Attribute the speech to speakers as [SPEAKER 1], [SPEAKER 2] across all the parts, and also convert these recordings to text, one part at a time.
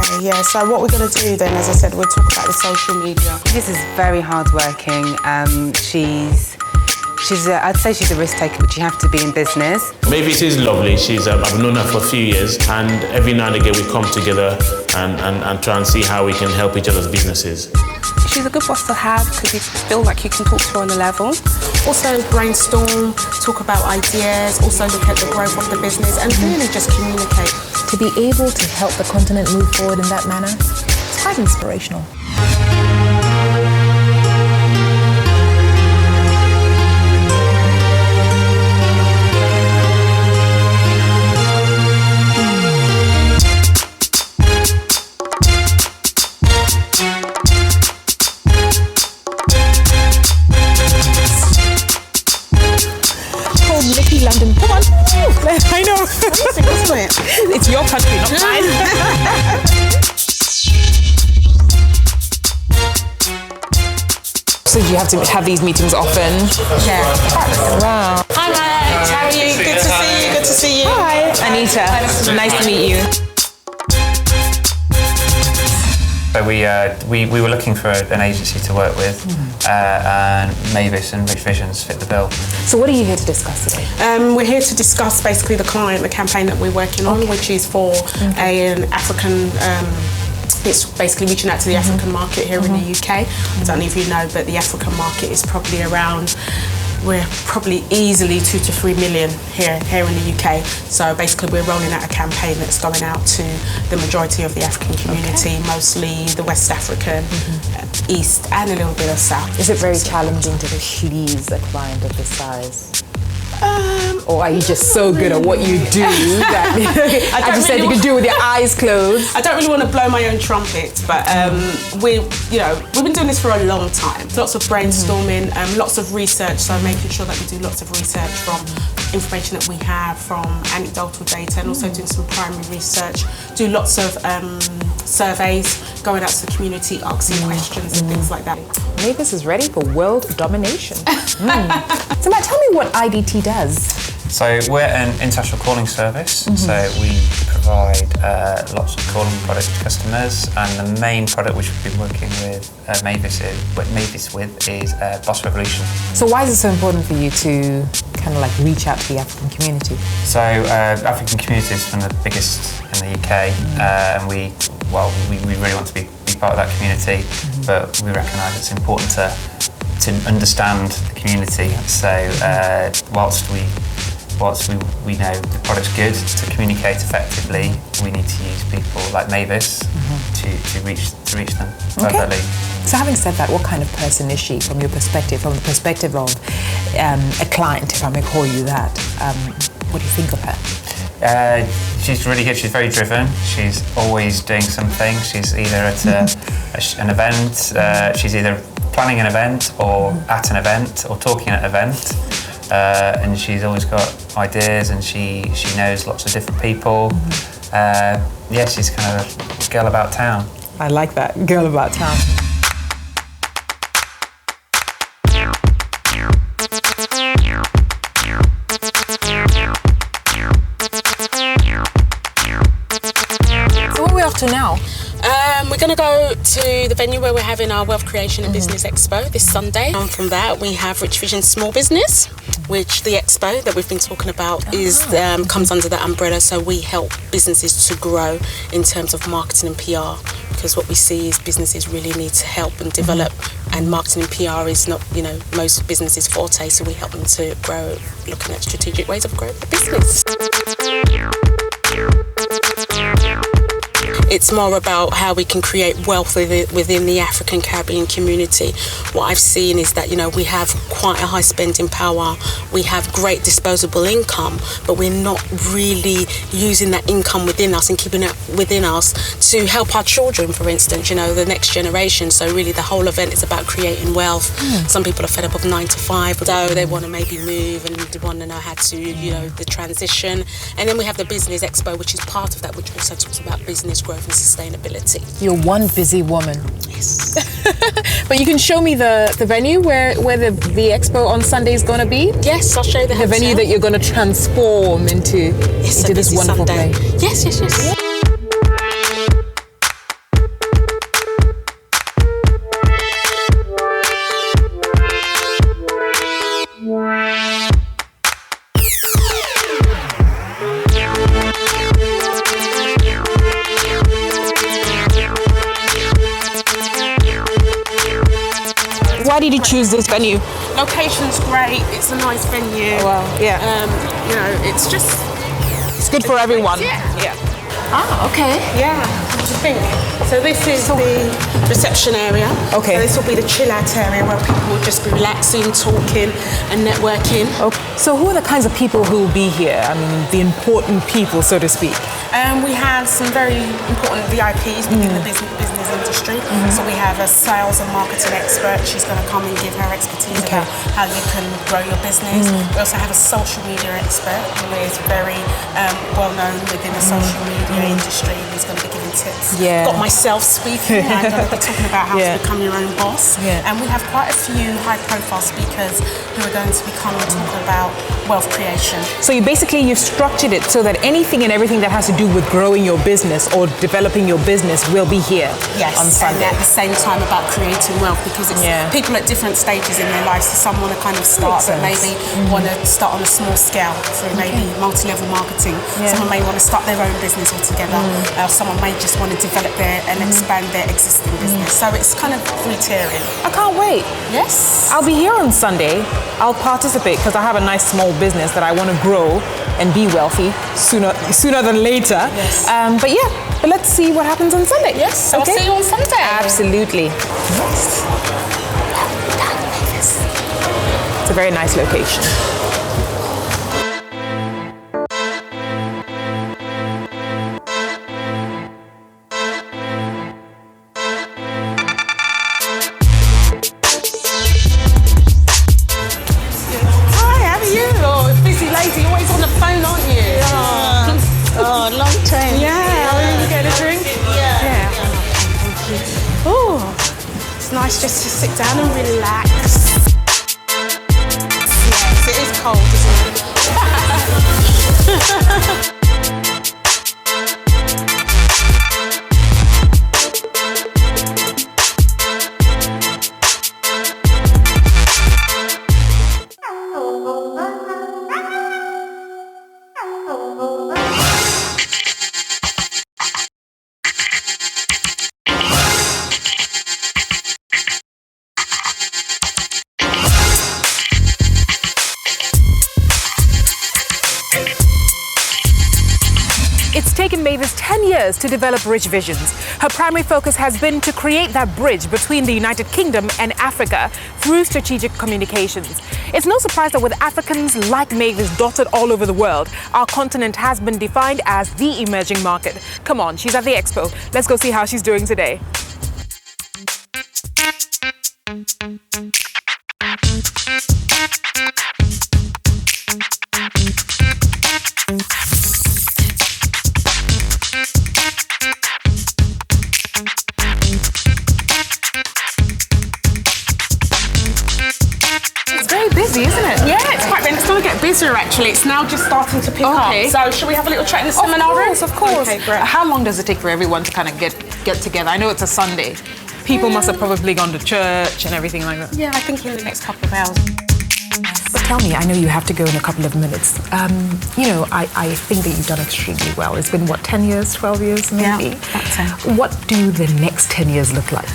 [SPEAKER 1] Okay, yeah, so what we're going to do then, as I said, we'll talk about the social media.
[SPEAKER 2] This is very hardworking. I'd say she's a risk taker, but you have to be in business.
[SPEAKER 3] Mavis is lovely. I've known her for a few years, and every now and again we come together and try and see how we can help each other's businesses.
[SPEAKER 4] She's a good boss to have because you feel like you can talk to her on a level.
[SPEAKER 1] Also brainstorm, talk about ideas, also look at the growth of the business and really just communicate.
[SPEAKER 5] To be able to help the continent move forward in that manner, it's quite inspirational. London, come on. I know.
[SPEAKER 4] It's your country, not mine.
[SPEAKER 5] So do you have to have these meetings often?
[SPEAKER 1] Yeah.
[SPEAKER 5] Wow.
[SPEAKER 1] Hi, Max. How are you? Good to see you. Good to see you.
[SPEAKER 5] Hi, Anita. Nice to meet you.
[SPEAKER 6] So we were looking for an agency to work with, and Mavis and Rich Visions fit the bill.
[SPEAKER 5] So what are you here to discuss today?
[SPEAKER 1] We're here to discuss basically the campaign that we're working on, which is for an African. It's basically reaching out to the African market here in the UK. I don't know if you know, but the African market is probably around. We're probably easily 2 to 3 million here in the UK. So basically we're rolling out a campaign that's going out to the majority of the African community, mostly the West African, East and a little bit of South.
[SPEAKER 5] Is it very challenging to please a client of this size? Or are you just so good at what you do that as you said, you can do it with your eyes closed?
[SPEAKER 1] I don't really want to blow my own trumpet, but we've been doing this for a long time. Lots of brainstorming, lots of research, so making sure that we do lots of research from information that we have, from anecdotal data, and also doing some primary research, do lots of surveys, going out to the community, asking questions and things like that.
[SPEAKER 5] Mavis is ready for world domination. So Matt, tell me what IDT does.
[SPEAKER 6] So we're an international calling service, so we provide lots of calling products to customers, and the main product which we've been working with Mavis with is Boss Revolution.
[SPEAKER 5] So why is it so important for you to kind of like reach out to the African community?
[SPEAKER 6] So African community is one of the biggest in the UK, and we really want to be part of that community, but we recognise it's important to understand the community. So whilst we know the product's good, to communicate effectively, we need to use people like Mavis to reach them perfectly.
[SPEAKER 5] So having said that, what kind of person is she from your perspective, from the perspective of a client, if I may call you that? What do you think of her?
[SPEAKER 6] She's really good. She's very driven. She's always doing something. She's either at an event, she's either planning an event or at an event or talking at an event. And she's always got ideas, and she knows lots of different people. She's kind of a girl about town.
[SPEAKER 5] I like that, girl about town. So what are we up to now?
[SPEAKER 1] We're going to go to the venue where we're having our Wealth Creation and Business Expo this Sunday. And from that, we have Rich Vision Small Business, which the expo that we've been talking about comes under that umbrella. So we help businesses to grow in terms of marketing and PR, because what we see is businesses really need to help and develop, and marketing and PR is not, most businesses' forte. So we help them to grow, looking at strategic ways of growing the business. It's more about how we can create wealth within the African Caribbean community. What I've seen is that, we have quite a high spending power. We have great disposable income, but we're not really using that income within us and keeping it within us to help our children, for instance, the next generation. So really the whole event is about creating wealth. Some people are fed up of 9 to 5, so they want to maybe move and they want to know how to, the transition. And then we have the Business Expo, which is part of that, which also talks about business growth and sustainability.
[SPEAKER 5] You're one busy woman.
[SPEAKER 1] Yes.
[SPEAKER 5] But you can show me the venue where the expo on Sunday is going to be?
[SPEAKER 1] Yes, I'll show you the
[SPEAKER 5] venue that you're going to transform into this wonderful
[SPEAKER 1] Sunday.
[SPEAKER 5] place.
[SPEAKER 1] Yes.
[SPEAKER 5] did you choose this venue?
[SPEAKER 1] Location's great. It's a nice venue.
[SPEAKER 5] Oh, wow. Yeah.
[SPEAKER 1] You know, it's just.
[SPEAKER 5] It's good for everyone.
[SPEAKER 1] Yeah.
[SPEAKER 5] Ah, okay.
[SPEAKER 1] Yeah. What do you think? So this is the reception area.
[SPEAKER 5] Okay.
[SPEAKER 1] So this will be the chill out area where people will just be relaxing, talking, and networking.
[SPEAKER 5] Okay. So who are the kinds of people who will be here? I mean, the important people, so to speak.
[SPEAKER 1] We have some very important VIPs within the business industry. So we have a sales and marketing expert. She's going to come and give her expertise about how you can grow your business. We also have a social media expert who is very well known within the social media industry. Who's going to be giving tips.
[SPEAKER 5] Yeah.
[SPEAKER 1] Got myself speaking. I'm going to be talking about how to become your own boss.
[SPEAKER 5] Yeah.
[SPEAKER 1] And we have quite a few high-profile speakers who are going to be coming to talk about wealth creation.
[SPEAKER 5] So you've structured it so that anything and everything that has to do with growing your business or developing your business will be here on Sunday.
[SPEAKER 1] And at the same time about creating wealth, because it's people at different stages in their lives. So some want to kind of start, but maybe want to start on a small scale through maybe multi-level marketing. Someone may want to start their own business altogether. Someone may just want to develop and expand their existing business. So it's kind of three-tiering.
[SPEAKER 5] I can't wait.
[SPEAKER 1] Yes.
[SPEAKER 5] I'll be here on Sunday. I'll participate because I have a nice small business that I want to grow and be wealthy sooner than later.
[SPEAKER 1] Yes.
[SPEAKER 5] But let's see what happens on Sunday.
[SPEAKER 1] Yes. So I'll see you on Sunday.
[SPEAKER 5] Absolutely. Yes. It's a very nice location.
[SPEAKER 1] You're always on the phone, aren't you?
[SPEAKER 7] Yeah. Oh, long time.
[SPEAKER 1] Yeah. Are you getting a drink?
[SPEAKER 7] Yeah.
[SPEAKER 1] Oh, it's nice just to sit down and relax. Yes, it is cold, isn't it?
[SPEAKER 5] It's taken Mavis 10 years to develop Rich Visions. Her primary focus has been to create that bridge between the United Kingdom and Africa through strategic communications. It's no surprise that with Africans like Mavis dotted all over the world, our continent has been defined as the emerging market. Come on, she's at the expo. Let's go see how she's doing today. Busy, isn't it?
[SPEAKER 1] Yeah, it's quite busy. It's going to get busier actually. It's now just starting to pick up. So should we have a little chat in the seminar room?
[SPEAKER 5] Of course.
[SPEAKER 1] Okay, great.
[SPEAKER 5] How long does it take for everyone to kind of get together? I know it's a Sunday. People must have probably gone to church and everything like that.
[SPEAKER 1] Yeah, I think in the next couple of hours.
[SPEAKER 5] But tell me, I know you have to go in a couple of minutes. I think that you've done extremely well. It's been, 10 years, 12 years maybe?
[SPEAKER 1] Yeah, that's it.
[SPEAKER 5] What do the next 10 years look like?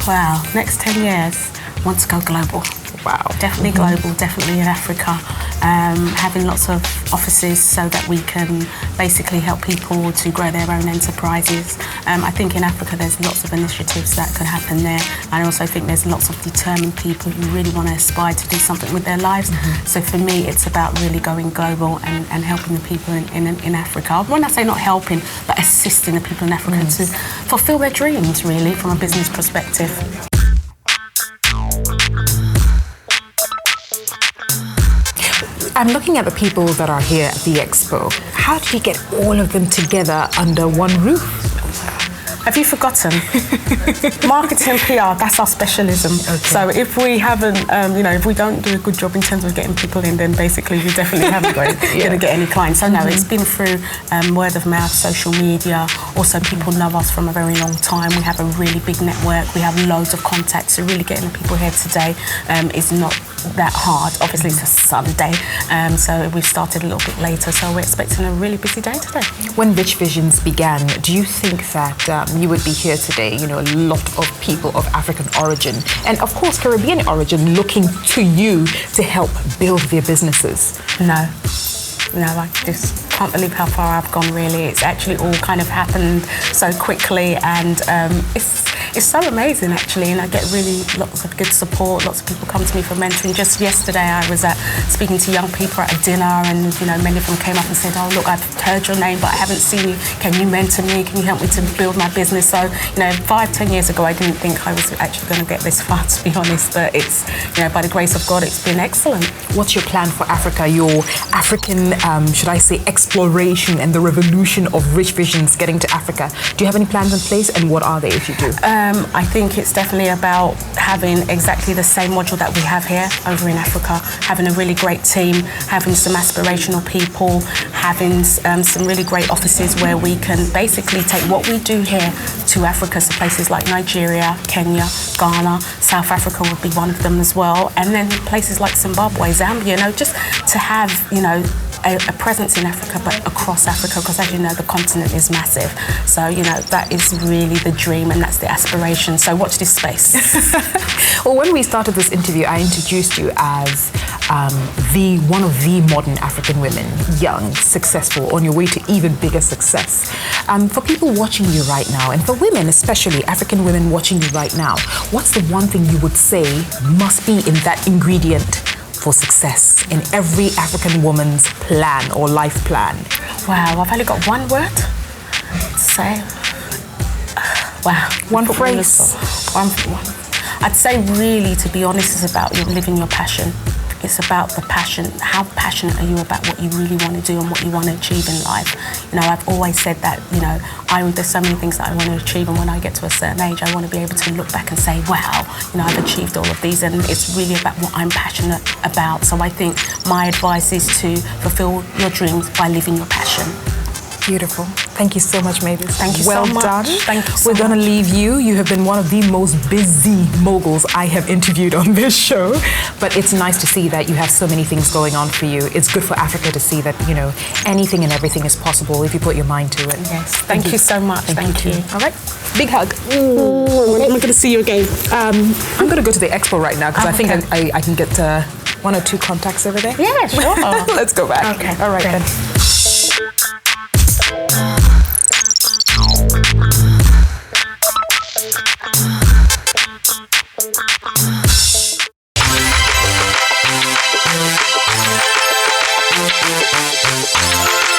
[SPEAKER 1] Wow, next 10 years, I want to go global.
[SPEAKER 5] Wow.
[SPEAKER 1] Definitely global, definitely in Africa. Having lots of offices so that we can basically help people to grow their own enterprises. I think in Africa there's lots of initiatives that could happen there. I also think there's lots of determined people who really want to aspire to do something with their lives. So for me, it's about really going global and helping the people in Africa. When I say not helping, but assisting the people in Africa to fulfill their dreams, really, from a business perspective.
[SPEAKER 5] I'm looking at the people that are here at the expo. How did you get all of them together under one roof?
[SPEAKER 1] Have you forgotten? Marketing, PR, that's our specialism. Okay. So if we haven't, if we don't do a good job in terms of getting people in, then basically we definitely haven't going to get any clients. So no, it's been through word of mouth, social media. Also, people know us from a very long time. We have a really big network. We have loads of contacts. So really getting the people here today is not that hard. Obviously, it's a Sunday, so we've started a little bit later, so we're expecting a really busy day today.
[SPEAKER 5] When Rich Visions began, do you think that you would be here today? You know, a lot of people of African origin and, of course, Caribbean origin looking to you to help build their businesses?
[SPEAKER 1] No, I just can't believe how far I've gone, really. It's actually all kind of happened so quickly, and it's so amazing, actually, and I get really lots of good support. Lots of people come to me for mentoring. Just yesterday I was speaking to young people at a dinner, and many of them came up and said, oh look, I've heard your name but I haven't seen you, can you mentor me, can you help me to build my business? So 5-10 years ago I didn't think I was actually going to get this far, to be honest, but it's by the grace of God it's been excellent.
[SPEAKER 5] What's your plan for Africa, your African should I say exploration and the revolution of Rich Visions getting to Africa? Do you have any plans in place, and what are they if you do?
[SPEAKER 1] I think it's definitely about having exactly the same module that we have here over in Africa, having a really great team, having some aspirational people, having some really great offices where we can basically take what we do here to Africa, so places like Nigeria, Kenya, Ghana, South Africa would be one of them as well, and then places like Zimbabwe, Zambia, just to have, a presence in Africa, but across Africa, because as you know, the continent is massive. So, that is really the dream and that's the aspiration. So watch this space.
[SPEAKER 5] Well, when we started this interview, I introduced you as one of the modern African women, young, successful, on your way to even bigger success. For people watching you right now, and for women, especially African women watching you right now, what's the one thing you would say must be in that ingredient for success in every African woman's plan or life plan?
[SPEAKER 1] Wow, I've only got one word to say. Wow.
[SPEAKER 5] One phrase.
[SPEAKER 1] One. I'd say really, to be honest, is about living your passion. It's about the passion. How passionate are you about what you really want to do and what you want to achieve in life? I've always said that, there's so many things that I want to achieve, and when I get to a certain age, I want to be able to look back and say, wow, I've achieved all of these, and it's really about what I'm passionate about. So I think my advice is to fulfill your dreams by living your passion.
[SPEAKER 5] Beautiful. Thank you so much, Mavis.
[SPEAKER 1] Thank you so much.
[SPEAKER 5] Well done.
[SPEAKER 1] Thank you so
[SPEAKER 5] much. We're going to leave you. You have been one of the most busy moguls I have interviewed on this show. But it's nice to see that you have so many things going on for you. It's good for Africa to see that, anything and everything is possible if you put your mind to it.
[SPEAKER 1] Yes. Thank you so much. Thank you.
[SPEAKER 5] All right. Big hug.
[SPEAKER 1] When am I going to see you again?
[SPEAKER 5] I'm going to go to the expo right now because I think I can get 1 or 2 contacts over there.
[SPEAKER 1] Yeah, sure.
[SPEAKER 5] Let's go back.
[SPEAKER 1] Okay.
[SPEAKER 5] All right, then.
[SPEAKER 8] Thank you.